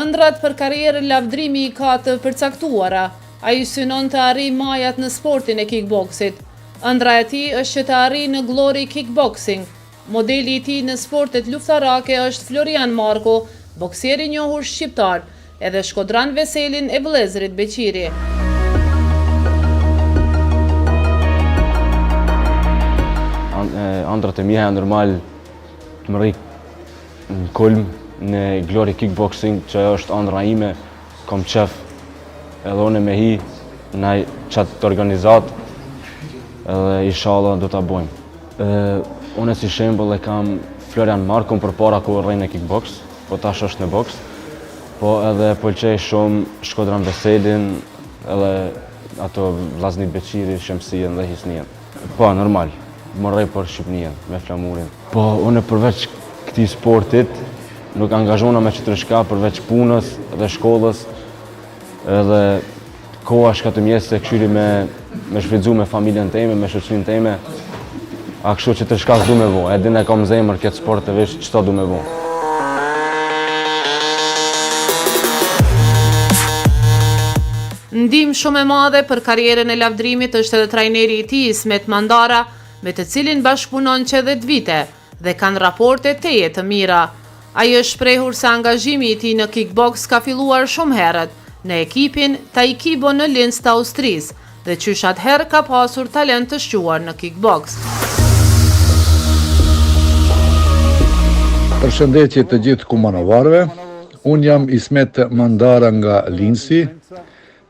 Ëndrat për karrierën lavdrimi i ka të përcaktuara. Ai synon të arrijë majat në sportin e kickboksit. Ëndra e tij është që të arrijë në Glory Kickboxing. Modeli i tij në sportet luftarake është Florian Marko, boksier i njohur shqiptar, edhe Shkodran Veselin e vëllezërit Beqiri. Ëndrat e mia normal të më rri në kulm në Glory Kickboxing, që është ëndra ime, kom qef edhe une me hi në qatë organizat, edhe inshallah do t'a bojmë. Une si shembull e kam Florian Markon për para ku rrej në kickbox, po tash është në boks, po edhe pëlqej shumë Shkodran Veselin, edhe ato vllaznit Beqiri, Shemsien dhe Hisnien. Po, normal, më rrej për Shqipnien, me flamurin. Po, une përveç këtij sportit, nuk angazhona me qëtërshka përveç punës dhe shkollës, edhe koha shka të mjesë se këshyri me shfridzu me familjen teme, me shoqërinë teme, a kështu qëtërshka s'du me vo, edhe ne kam zemër këtë sport të vesh qëta du me vo. Ndihmë shumë e madhe për karrierën e lavdrimit është edhe trajneri i tij Ismet Mandara, me të cilin bashkëpunon që 10 vite dhe kanë raporte teje të mira. Ai është shprehur se angazhimi i tij në kickbox ka filluar shumë herët në ekipin Taikibo në Linz të Austrisë dhe qysh atëherë ka pasur talent të shquar në kickbox. Përshëndetje të gjithë kumanovarëve, unë jam Ismet Mandara nga Linzi.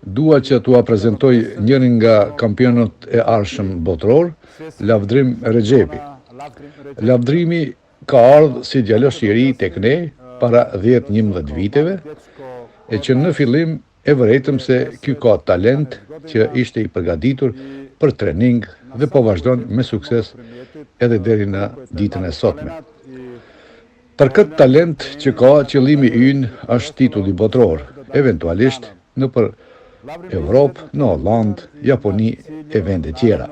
Dua që t'ua prezentoj njërin nga kampionët e arshëm botror, Lavdrim Rexhepi. Lavdrimi ka ardhë si djalosh i ri tek ne para 10-11 viteve, e që në fillim e vërejtëm se ky ka talent që ishte i përgatitur për trening dhe po vazhdon me sukses edhe deri në ditën e sotme. Për këtë talent që ka, qëllimi ynë është titulli botror, eventualisht nëpër Evropë, në Hollandë, Japoni e vende tjera.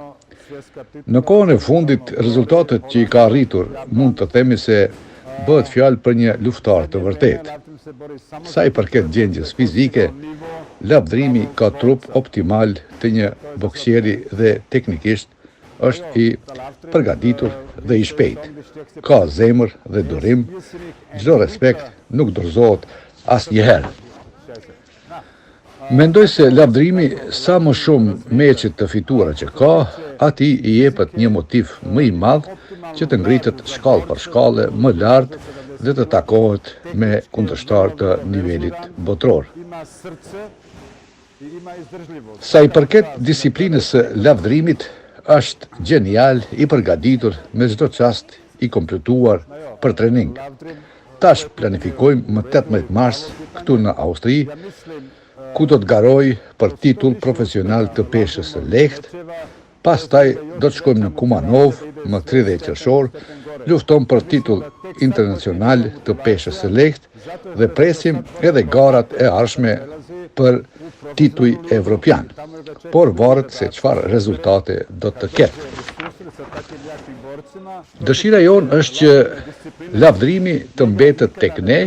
Në kohën e fundit, rezultatet që i ka arritur mund të themi se bëhet fjalë për një luftar të vërtet. Sa i përket gjendjes fizike, lavdrimi ka trup optimal të një boksieri dhe teknikisht është i përgatitur dhe i shpejt. Ka zemër dhe durim, çdo respekt, nuk dorëzohet asnjëherë. Mendoj se lavdrimi sa më shumë meqet të fituara që ka, atij i jepet një motiv më i madh që të ngritet shkallë për shkallë më lart dhe të takohet me kundërshtar të nivelit botror. Sa i përket disiplinës së lavdrimit, është gjenial, i përgatitur me çdo çast i kompletuar për trening. Tash planifikojmë më 18 mars këtu në Austri, ku do të garoj për titull profesional të peshës së lehtë. Pastaj do të shkojmë në Kumanov më 30 qershor, lufton për titull internacional të peshës së lehtë dhe presim edhe garat e ardhshme për titull evropian. Por varet se çfarë rezultate do të ketë. Dëshira jonë është që lavdrimi të mbetet tek ne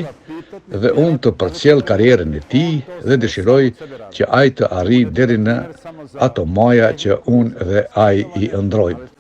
dhe unë të përcjell karrierën e tij dhe dëshiroj që ai të arrijë deri në ato maja që unë dhe ai i ëndrojmë.